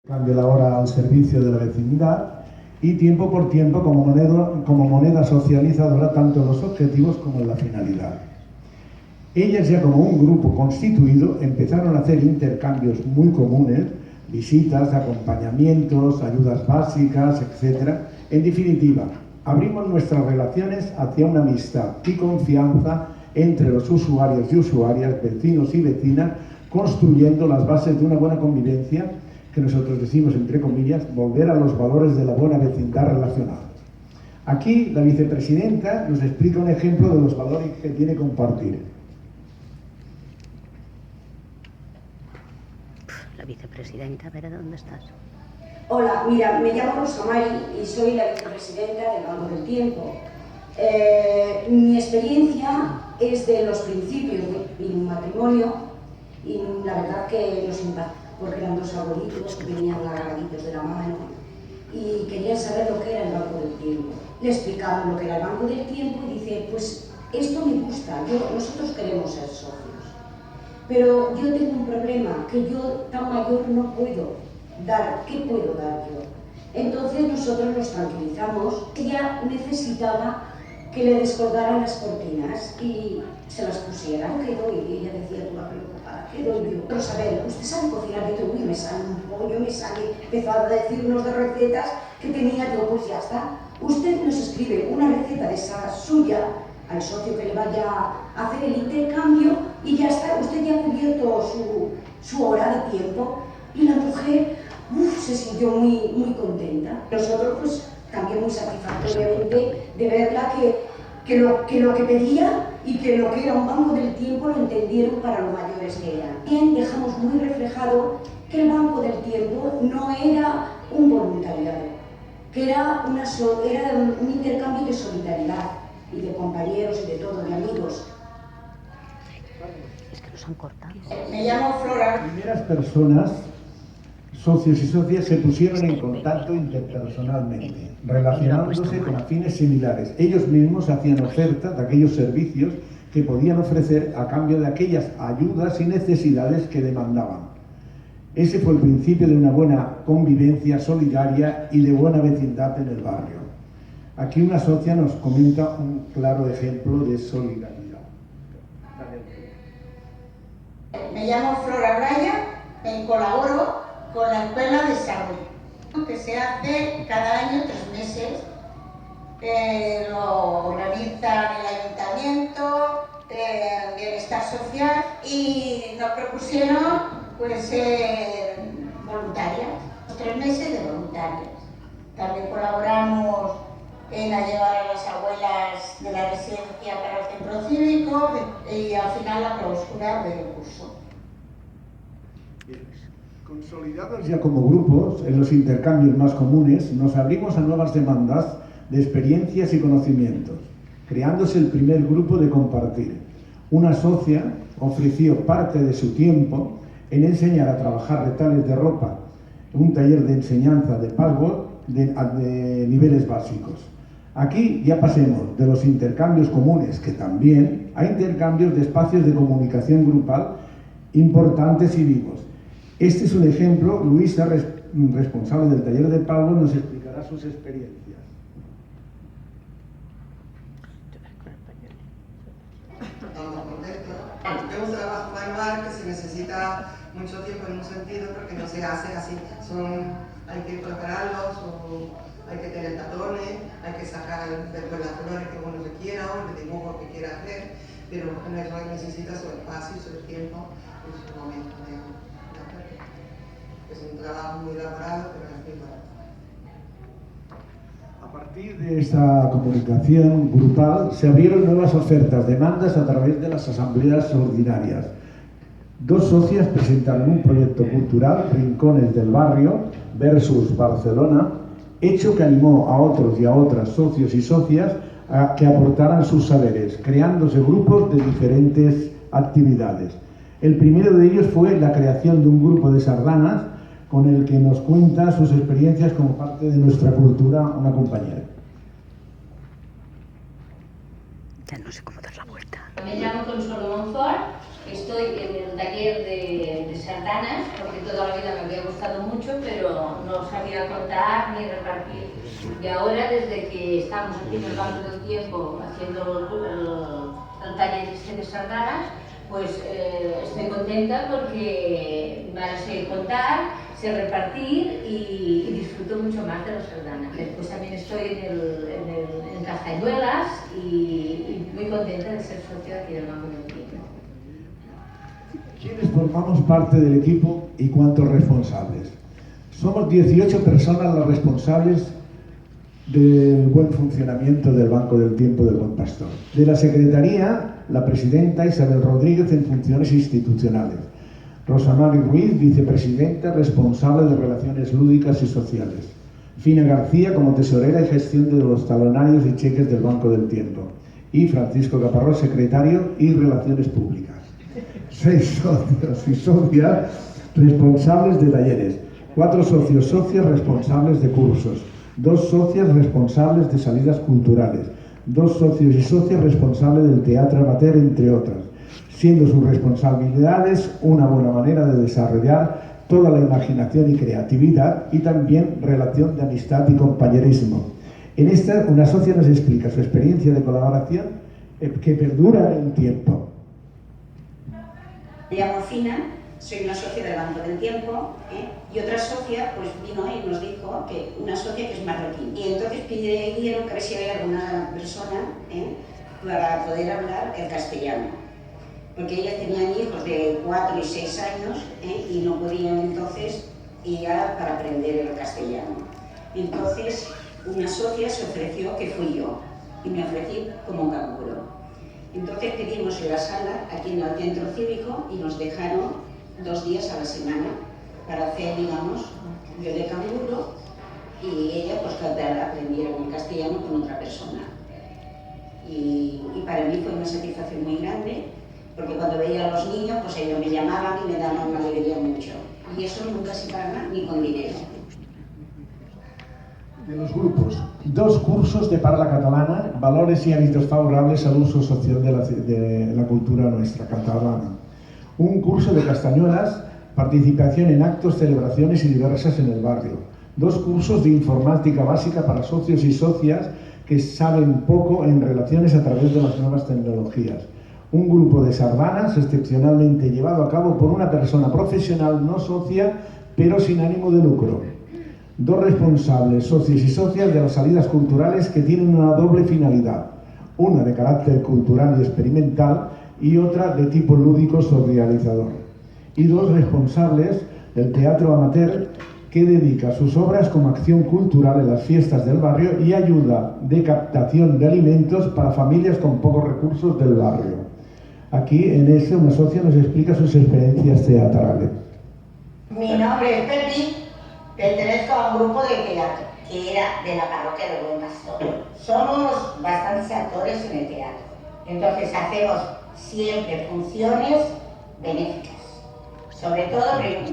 Cambio la hora al servicio de la vecindad y tiempo por tiempo como moneda socializadora tanto en los objetivos como en la finalidad. Ellas ya como un grupo constituido empezaron a hacer intercambios muy comunes, visitas, acompañamientos, ayudas básicas, etc. En definitiva, abrimos nuestras relaciones hacia una amistad y confianza entre los usuarios y usuarias, vecinos y vecinas, construyendo las bases de una buena convivencia que nosotros decimos, entre comillas, volver a los valores de la buena vecindad relacionados. Aquí la vicepresidenta nos explica un ejemplo de los valores que tiene compartir. La vicepresidenta, a ver, ¿dónde estás? Hola, mira, me llamo Rosa Mari y soy la vicepresidenta del Banco del Tiempo. Mi experiencia es de los principios de mi matrimonio y la verdad que nos impactó, porque eran dos abuelitos que venían agarraditos de la mano y querían saber lo que era el Banco del Tiempo. Le explicaron lo que era el Banco del Tiempo y dice, pues esto me gusta, nosotros queremos ser socios, pero yo tengo un problema, que yo tan mayor no puedo dar, ¿qué puedo dar yo? Entonces nosotros nos tranquilizamos. Ella necesitaba que le descolgaran las cortinas y se las pusieran. ¿Qué doy? Y ella decía, tú la preocupada, ¿qué doy yo? Pero saber, ¿usted sabe cocinar? Y yo, uy, me sale un pollo, me sale, empezó a decirnos de recetas que tenía yo, pues ya está. Usted nos escribe una receta de esa suya al socio que le vaya a hacer el intercambio y ya está, usted ya ha cubierto su hora de tiempo. Y la mujer se sintió muy contenta. Nosotros pues también muy satisfactorios de verla que lo que pedía y que lo que era un banco del tiempo lo entendieron para los mayores que eran. Bien, dejamos muy reflejado que el banco del tiempo no era un voluntariado, que era un intercambio de solidaridad y de compañeros y de todo, de amigos. Es que nos han cortado. Me llamo Flora. Las primeras personas, socios y socias, se pusieron en contacto interpersonalmente, relacionándose con fines similares. Ellos mismos hacían oferta de aquellos servicios que podían ofrecer a cambio de aquellas ayudas y necesidades que demandaban. Ese fue el principio de una buena convivencia solidaria y de buena vecindad en el barrio. Aquí una socia nos comenta un claro ejemplo de solidaridad. Me llamo Flora Braya, colaboro con la Escuela de Salud, que se hace cada año 3 meses. Lo organiza el Ayuntamiento, Bienestar Social, y nos propusieron pues ser voluntarias, 3 meses de voluntarias. También colaboramos en llevar a las abuelas de la residencia para el centro cívico y al final la clausura del curso. Consolidados ya como grupos, en los intercambios más comunes, nos abrimos a nuevas demandas de experiencias y conocimientos, creándose el primer grupo de compartir. Una socia ofreció parte de su tiempo en enseñar a trabajar retales de ropa, un taller de enseñanza de patchwork de niveles básicos. Aquí ya pasemos de los intercambios comunes, que también, a intercambios de espacios de comunicación grupal importantes y vivos. Este es un ejemplo. Luisa, responsable del taller de Pablo, nos explicará sus experiencias. Es un trabajo manual que se necesita mucho tiempo en un sentido porque no se hace así. Hay que prepararlos, hay que tener tatones, hay que sacar después las colores que uno requiera o el dibujo que quiera hacer, pero eso necesita su espacio, su tiempo y su momento de hacerlo. Es un trabajo muy elaborado, pero es muy barato. A partir de esta comunicación grupal se abrieron nuevas ofertas, demandas a través de las asambleas ordinarias. 2 socias presentaron un proyecto cultural, Rincones del Barrio versus Barcelona, hecho que animó a otros y a otras socios y socias a que aportaran sus saberes, creándose grupos de diferentes actividades. El primero de ellos fue la creación de un grupo de sardanas, con el que nos cuenta sus experiencias como parte de nuestra cultura una compañera. Ya no sé cómo dar la vuelta. Me llamo Consuelo Monfort Estoy en el taller de sardanas, porque toda la vida me había gustado mucho, pero no sabía contar ni repartir. Y ahora, desde que estamos aquí en el Banco del Tiempo haciendo el taller de sardanas, pues estoy contenta porque me sé contar, sé repartir y disfruto mucho más de las sardanas. Después también estoy en Castañuelas y muy contenta de ser socia aquí del Banco del Tiempo. ¿Quiénes formamos parte del equipo y cuántos responsables? Somos 18 personas las responsables del buen funcionamiento del Banco del Tiempo del Buen Pastor. De la Secretaría, la presidenta Isabel Rodríguez en funciones institucionales. Rosa Mari Ruiz, vicepresidenta responsable de Relaciones Lúdicas y Sociales. Fina García como tesorera y gestión de los talonarios y cheques del Banco del Tiempo. Y Francisco Caparrós, secretario y Relaciones Públicas. 6 socios y socias responsables de talleres. 4 socios socias responsables de cursos. 2 socias responsables de salidas culturales. 2 socios y socias responsables del teatro amateur, entre otras, siendo sus responsabilidades una buena manera de desarrollar toda la imaginación y creatividad y también relación de amistad y compañerismo. En esta, una socia nos explica su experiencia de colaboración que perdura en el tiempo. Me llamo Fina, soy una socia del Banco del Tiempo, y otra socia pues vino y nos dijo que una socia que es marroquí. Y entonces pidieron que a ver si había alguna persona para poder hablar el castellano. Porque ellas tenían hijos de 4 y 6 años y no podían entonces ir para aprender el castellano. Entonces una socia se ofreció, que fui yo, y me ofrecí como un canguro. Entonces pedimos en la sala, aquí en el centro cívico, y nos dejaron 2 días a la semana para hacer, digamos, yo de canguro y ella pues que aprendiera el castellano con otra persona. Y para mí fue una satisfacción muy grande, porque cuando veía a los niños, pues ellos me llamaban y me daban una alegría mucho. Y eso nunca se paga ni con dinero. De los grupos, 2 cursos de parla catalana, valores y hábitos favorables al uso social de la cultura nuestra catalana. Un curso de castañuelas, participación en actos, celebraciones y diversas en el barrio. 2 cursos de informática básica para socios y socias que saben poco en relaciones a través de las nuevas tecnologías. Un grupo de sardanas excepcionalmente llevado a cabo por una persona profesional no socia, pero sin ánimo de lucro. 2 responsables, socios y socias de las salidas culturales que tienen una doble finalidad, una de carácter cultural y experimental y otra de tipo lúdico socializador. Y 2 responsables del teatro amateur que dedica sus obras como acción cultural en las fiestas del barrio y ayuda de captación de alimentos para familias con pocos recursos del barrio. Aquí en ese una socia nos explica sus experiencias teatrales. Mi nombre es Pepi. Pertenezco a un grupo de teatro que era de la parroquia del Buen Pastor. Somos bastantes actores en el teatro, entonces hacemos siempre funciones benéficas, sobre todo,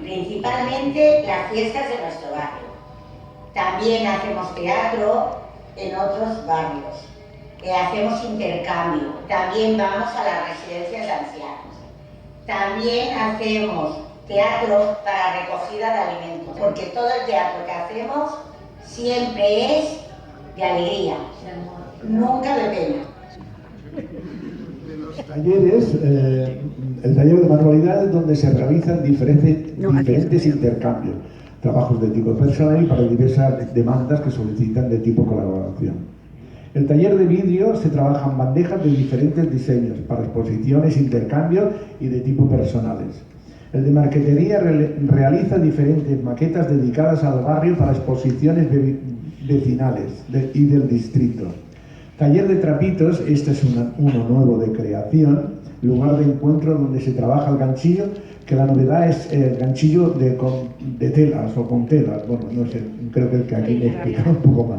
principalmente las fiestas de nuestro barrio. También hacemos teatro en otros barrios, hacemos intercambio, también vamos a las residencias de ancianos, también hacemos teatro para recogida de alimentos, porque todo el teatro que hacemos siempre es de alegría, nunca de pena. Los talleres, el taller de manualidades donde se realizan diferentes intercambios, trabajos de tipo personal y para diversas demandas que solicitan de tipo colaboración. El taller de vídeo se trabajan bandejas de diferentes diseños para exposiciones, intercambios y de tipo personales. El de marquetería realiza diferentes maquetas dedicadas al barrio para exposiciones vecinales y del distrito. Taller de trapitos, este es uno nuevo de creación, lugar de encuentro donde se trabaja el ganchillo, que la novedad es el ganchillo de telas o con telas, bueno, no sé, creo que aquí me explica un poco más.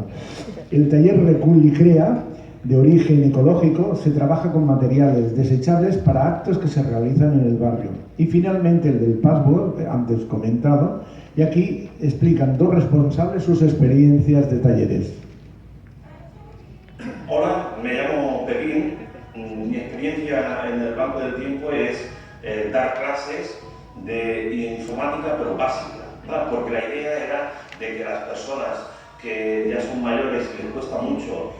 El taller Recul y Crea, de origen ecológico, se trabaja con materiales desechables para actos que se realizan en el barrio. Y finalmente el del password, antes comentado, y aquí explican 2 responsables sus experiencias de talleres. Hola, me llamo Pepín. Mi experiencia en el Banco del Tiempo es de informática, pero básica, ¿verdad? Porque la idea era de que las personas que ya son mayores y les cuesta mucho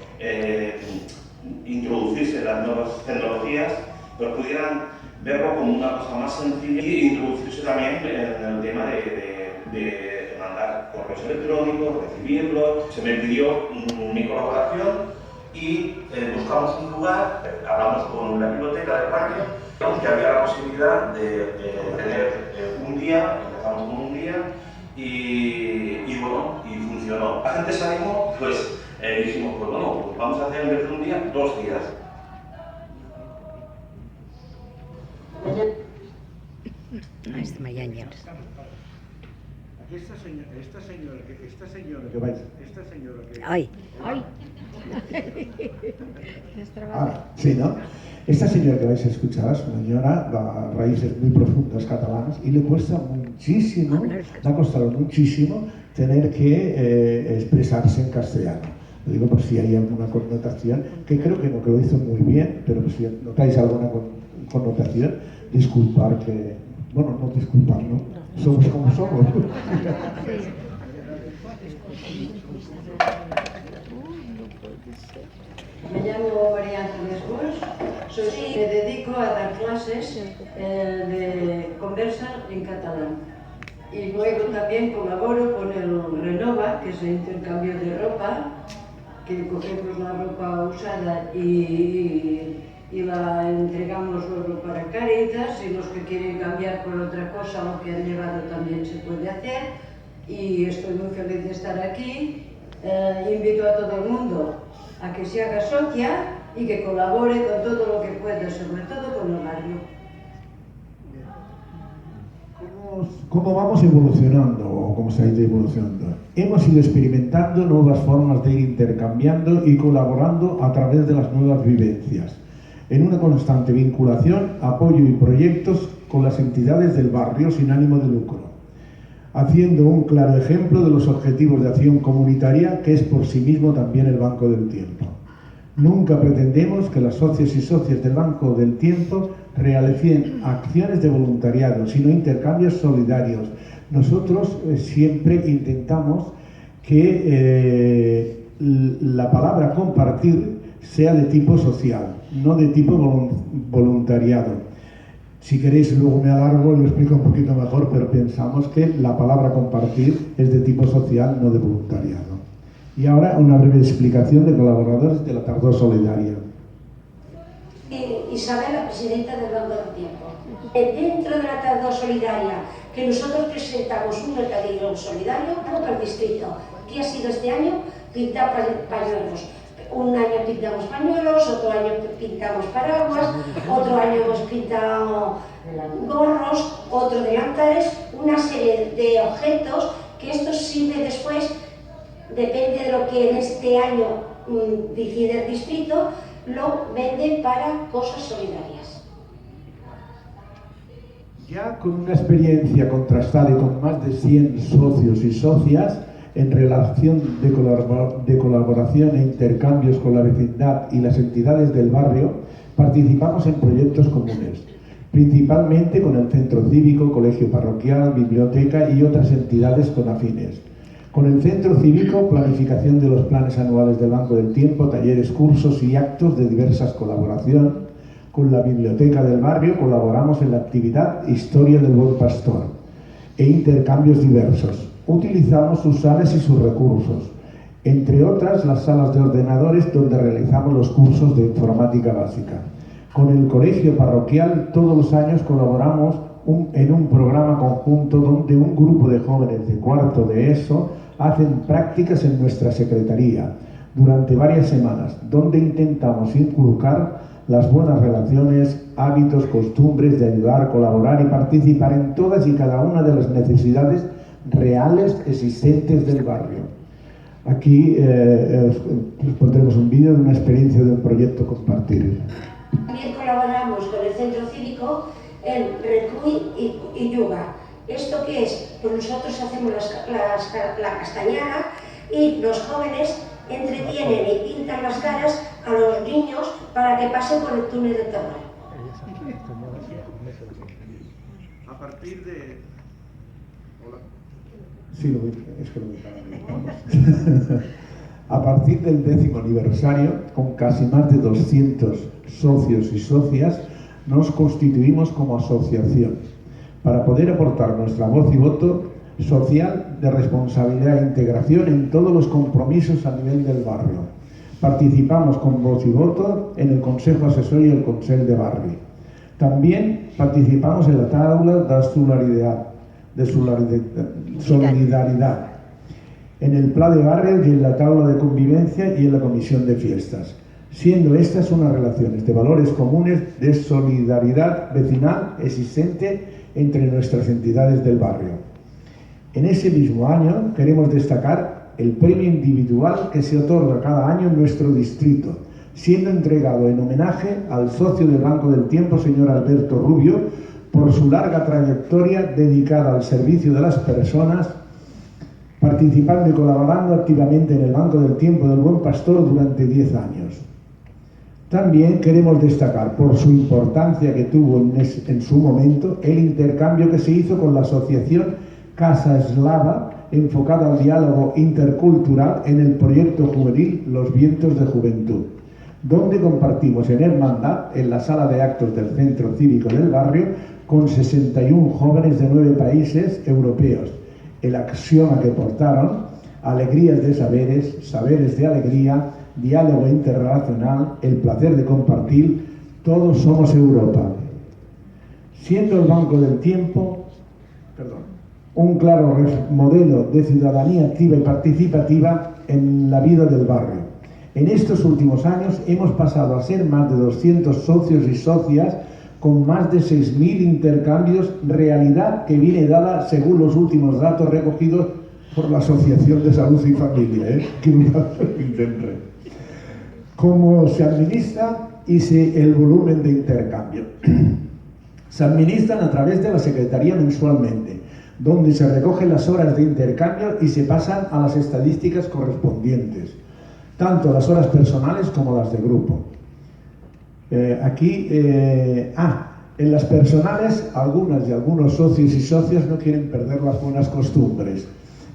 introducirse en las nuevas tecnologías, pues pudieran verlo como una cosa más sencilla y introducirse también en el tema de mandar correos electrónicos, recibirlos. Se me pidió mi colaboración y buscamos un lugar, hablamos con la biblioteca del barrio, que había la posibilidad de tener un día, empezamos con un día y bueno, y funcionó. La gente se animó, pues dijimos, pues bueno, pues vamos a hacer en vez de un día, 2 días. Es Mayáñez. Esta señora que vais, Ay. sí, ¿no? Esta señora que vais a escuchar es una señora de raíces muy profundas catalanas y le cuesta muchísimo, le ha costado muchísimo tener que expresarse en castellano. Lo digo por si hay alguna connotación, que creo que no, que lo hizo muy bien, pero si notáis alguna connotación, disculpar que, bueno, no disculpar, ¿no? Somos como somos. Me llamo María Ángeles Bosch, me dedico a dar clases de conversa en catalán. Y luego también colaboro con el Renova, que es el intercambio de ropa, que cogemos la ropa usada y la entregamos luego para Cáritas, y los que quieren cambiar por otra cosa lo que han llevado también se puede hacer. Y estoy muy feliz de estar aquí. Invito a todo el mundo a que se haga socia y que colabore con todo lo que pueda, sobre todo con el barrio. ¿Cómo vamos evolucionando o cómo se ha ido evolucionando? Hemos ido experimentando nuevas formas de ir intercambiando y colaborando a través de las nuevas vivencias, en una constante vinculación, apoyo y proyectos con las entidades del barrio sin ánimo de lucro, haciendo un claro ejemplo de los objetivos de acción comunitaria que es por sí mismo también el Banco del Tiempo. Nunca pretendemos que las socios y socias del Banco del Tiempo realicen acciones de voluntariado, sino intercambios solidarios. Nosotros siempre intentamos que la palabra compartir sea de tipo social, no de tipo voluntariado. Si queréis luego me alargo y lo explico un poquito mejor, pero pensamos que la palabra compartir es de tipo social, no de voluntariado. Y ahora una breve explicación de colaboradores de la Tardor Solidaria. Isabel, la presidenta del Banco del Tiempo. Dentro de la Tardor Solidaria, que nosotros presentamos un mercadillo solidario para el distrito. ¿Qué ha sido este año? Pintar pañuelos. Un año pintamos pañuelos, otro año pintamos paraguas, otro año hemos pintado gorros, otro delantales, una serie de objetos que esto sirve después, depende de lo que en este año decide el distrito, lo vende para cosas solidarias. Ya con una experiencia contrastada y con más de 100 socios y socias, en relación de colaboración e intercambios con la vecindad y las entidades del barrio, participamos en proyectos comunes, principalmente con el centro cívico, colegio parroquial, biblioteca y otras entidades con afines. Con el centro cívico, planificación de los planes anuales del Banco del Tiempo, talleres, cursos y actos de diversas colaboración. Con la biblioteca del barrio colaboramos en la actividad Historia del Buen Pastor e intercambios diversos. Utilizamos sus salas y sus recursos, entre otras las salas de ordenadores donde realizamos los cursos de informática básica. Con el colegio parroquial todos los años colaboramos en un programa conjunto donde un grupo de jóvenes de cuarto de ESO hacen prácticas en nuestra secretaría durante varias semanas, donde intentamos inculcar las buenas relaciones, hábitos, costumbres de ayudar, colaborar y participar en todas y cada una de las necesidades reales existentes del barrio. Aquí os pondremos un vídeo de una experiencia del proyecto Compartir. También colaboramos con el centro cívico en Recuy y Yuga. ¿Esto qué es? Pues nosotros hacemos la castañada y los jóvenes entretienen y pintan las caras a los niños para que pasen por el túnel del terror. A partir de... Hola. Sí, es que lo voy a A partir del 10º aniversario, con casi más de 200 socios y socias, nos constituimos como asociación para poder aportar nuestra voz y voto social de responsabilidad e integración en todos los compromisos a nivel del barrio. Participamos con voz y voto en el Consejo Asesor y el Consell de Barri. También participamos en la taula de solidaridad, en el Pla de Barrios y en la tabla de convivencia y en la comisión de fiestas, siendo estas unas relaciones de valores comunes de solidaridad vecinal existente entre nuestras entidades del barrio. En ese mismo año queremos destacar el premio individual que se otorga cada año en nuestro distrito, siendo entregado en homenaje al socio del Banco del Tiempo, señor Alberto Rubio, por su larga trayectoria dedicada al servicio de las personas, participando y colaborando activamente en el Banco del Tiempo del Buen Pastor durante 10 años. También queremos destacar, por su importancia que tuvo en su momento, el intercambio que se hizo con la asociación Casa Eslava, enfocada al diálogo intercultural en el proyecto juvenil Los Vientos de Juventud, donde compartimos en hermandad en la sala de actos del Centro Cívico del barrio con 61 jóvenes de 9 países europeos. El axioma que portaron: alegrías de saberes, saberes de alegría, diálogo interrelacional, el placer de compartir, todos somos Europa. Siendo el Banco del Tiempo, un claro modelo de ciudadanía activa y participativa en la vida del barrio. En estos últimos años hemos pasado a ser más de 200 socios y socias con más de 6.000 intercambios, realidad que viene dada según los últimos datos recogidos por la Asociación de Salud y Familia, cómo se administra y el volumen de intercambio. Se administran a través de la Secretaría mensualmente, donde se recogen las horas de intercambio y se pasan a las estadísticas correspondientes, tanto las horas personales como las de grupo. En las personales, algunas y algunos socios y socias no quieren perder las buenas costumbres.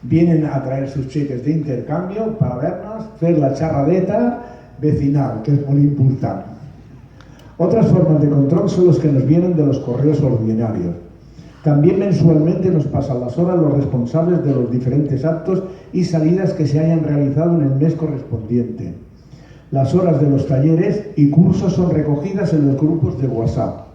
Vienen a traer sus cheques de intercambio para vernos, hacer la charradeta vecinal, que es muy importante. Otras formas de control son los que nos vienen de los correos ordinarios. También mensualmente nos pasan las horas los responsables de los diferentes actos y salidas que se hayan realizado en el mes correspondiente. Las horas de los talleres y cursos son recogidas en los grupos de WhatsApp.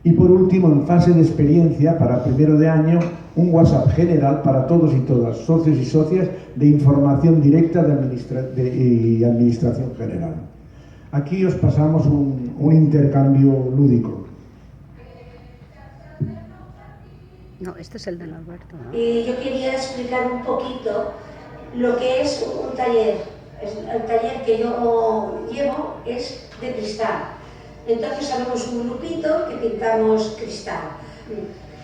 Y por último, en fase de experiencia, para primero de año, un WhatsApp general para todos y todas, socios y socias, de información directa y administración general. Aquí os pasamos un intercambio lúdico. No, este es el de Alberto, ¿no? Y yo quería explicar un poquito lo que es un taller. El taller que yo llevo es de cristal. Entonces sabemos un grupito que pintamos cristal.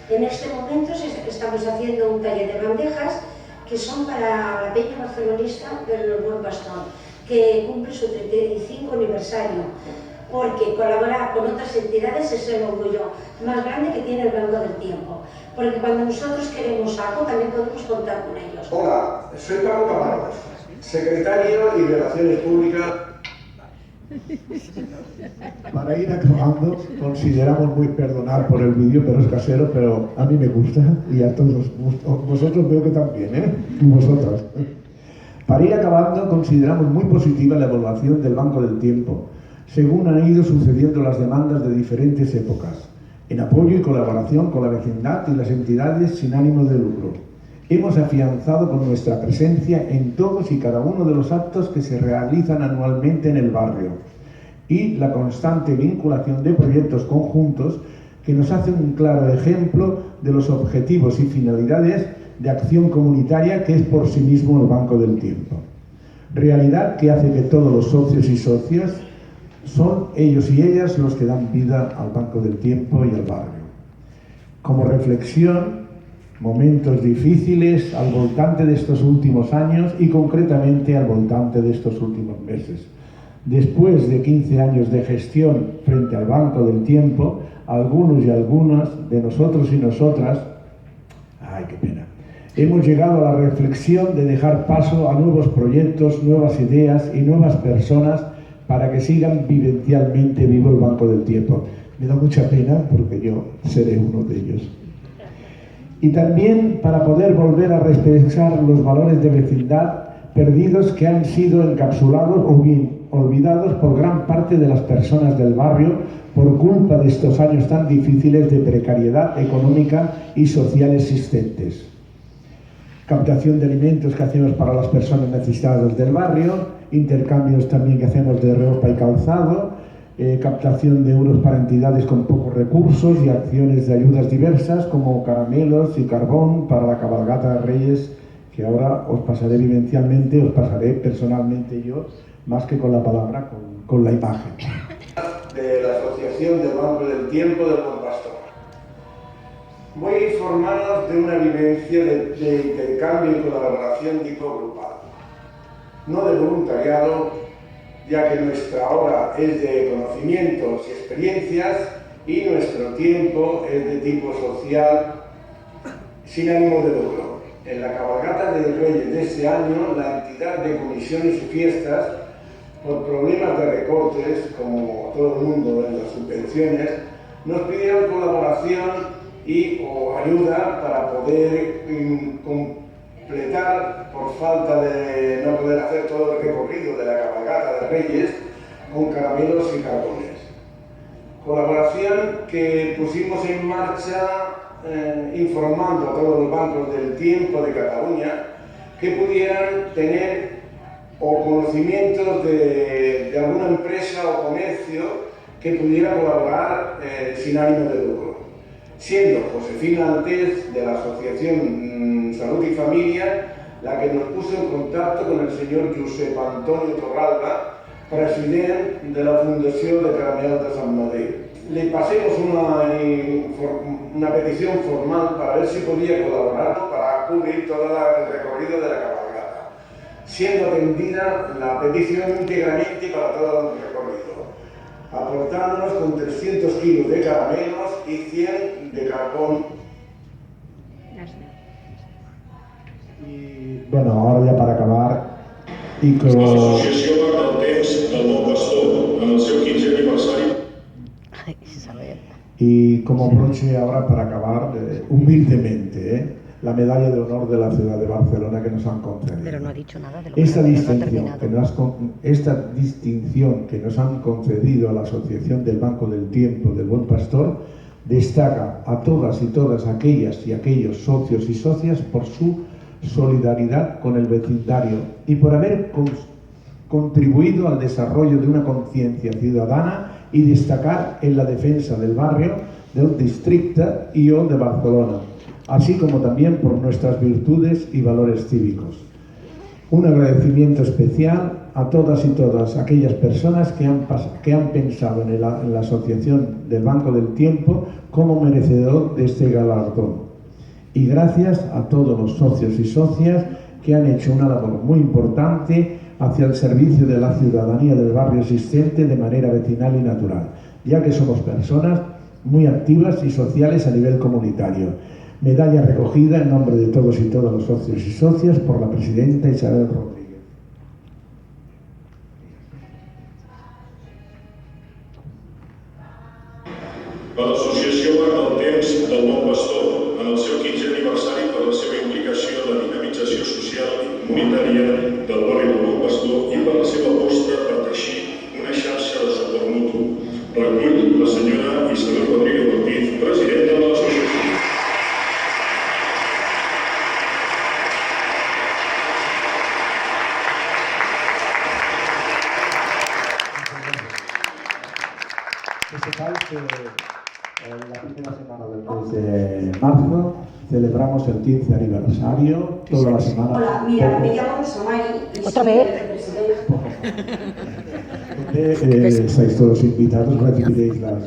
En este momento estamos haciendo un taller de bandejas que son para la Peña Barcelonista del Buen Pastor, que cumple su 35 aniversario, porque colaborar con otras entidades es el orgullo más grande que tiene el Banco del Tiempo, porque cuando nosotros queremos algo también podemos contar con ellos. Hola, soy Pablo Camargo, secretario y Relaciones Públicas. Para ir acabando, consideramos muy perdonar por el vídeo, pero es casero, pero a mí me gusta y a todos vosotros veo que también, y vosotras. Para ir acabando, consideramos muy positiva la evaluación del Banco del Tiempo, según han ido sucediendo las demandas de diferentes épocas, en apoyo y colaboración con la vecindad y las entidades sin ánimo de lucro. Hemos afianzado con nuestra presencia en todos y cada uno de los actos que se realizan anualmente en el barrio y la constante vinculación de proyectos conjuntos que nos hacen un claro ejemplo de los objetivos y finalidades de acción comunitaria que es por sí mismo el Banco del Tiempo. Realidad que hace que todos los socios y socias son ellos y ellas los que dan vida al Banco del Tiempo y al barrio. Como reflexión, momentos difíciles al voltante de estos últimos años y concretamente al voltante de estos últimos meses. Después de 15 años de gestión frente al Banco del Tiempo, algunos y algunas de nosotros y nosotras, ¡ay, qué pena!, hemos llegado a la reflexión de dejar paso a nuevos proyectos, nuevas ideas y nuevas personas para que sigan vivencialmente vivo el Banco del Tiempo. Me da mucha pena porque yo seré uno de ellos. Y también para poder volver a respetar los valores de vecindad perdidos que han sido encapsulados o bien olvidados por gran parte de las personas del barrio por culpa de estos años tan difíciles de precariedad económica y social existentes. Captación de alimentos que hacemos para las personas necesitadas del barrio, intercambios también que hacemos de ropa y calzado, captación de euros para entidades con pocos recursos y acciones de ayudas diversas como caramelos y carbón para la cabalgata de Reyes, que ahora os pasaré vivencialmente, os pasaré personalmente yo, más que con la palabra, con la imagen. De la Asociación del Banco del Tiempo del Buen Pastor. Voy a informaros de una vivencia de intercambio y colaboración tipo grupal, no de voluntariado, ya que nuestra obra es de conocimientos y experiencias y nuestro tiempo es de tipo social sin ánimo de lucro. En la cabalgata de Reyes de este año, la entidad de comisiones y fiestas, por problemas de recortes, como todo el mundo en las subvenciones, nos pidieron colaboración o ayuda para poder completar, por falta de no poder hacer todo el recorrido de la cabalgata de Reyes, con caramelos y carbones. Colaboración que pusimos en marcha informando a todos los bancos del tiempo de Cataluña que pudieran tener o conocimientos de alguna empresa o comercio que pudiera colaborar sin ánimo de lucro. Siendo Josefina Altés, de la Asociación Salud y Familia, la que nos puso en contacto con el señor Josep Antonio Torralba, presidente de la Fundación de Caramelos de Sant Madero. Le pasemos una petición formal para ver si podía colaborar para cubrir todo el recorrido de la cabalgata, siendo atendida la petición íntegramente para todo el recorrido, aportándonos con 300 kilos de caramelos y 100 de carbón. Y bueno, ahora ya para acabar, i que... L'Associació Marc del Temps del Bon Pastor, en el seu 15è aniversari. Y como broche ahora para acabar, humildemente, la medalla de honor de la ciudad de Barcelona que nos han concedido. Pero no ha dicho nada de lo Esta que distinción que nos han concedido a la Asociación del Banco del Tiempo del Buen Pastor destaca a todas y todas aquellas y aquellos socios y socias por su solidaridad con el vecindario y por haber contribuido al desarrollo de una conciencia ciudadana y destacar en la defensa del barrio, del distrito y de Barcelona, así como también por nuestras virtudes y valores cívicos. Un agradecimiento especial a todas y todas aquellas personas que han pensado en la Asociación del Banco del Tiempo como merecedor de este galardón. Y gracias a todos los socios y socias que han hecho una labor muy importante hacia el servicio de la ciudadanía del barrio existente de manera vecinal y natural, ya que somos personas muy activas y sociales a nivel comunitario. Medalla recogida en nombre de todos y todas los socios y socias por la presidenta Isabel Rodríguez. Per l'Associació Marc del Temps del Bon Pastor, en el seu 15è aniversari per la seva implicació en la dinamització social i comunitària del barri del Bon Pastor i per la seva aposta per teixir una xarxa de suport mutu. Recull la senyora Isabel Rodríguez Ortiz, presidenta de l'associació. La primera semana del mes de marzo celebramos el 15 aniversario, toda la semana. Hola, mira, me llamo Samari y ¿Otra soy vez? representante. Estáis todos invitados, recibiréis las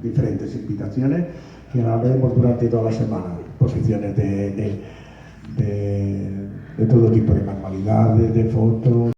diferentes invitaciones que haremos durante toda la semana, posiciones de todo tipo de manualidades, de fotos.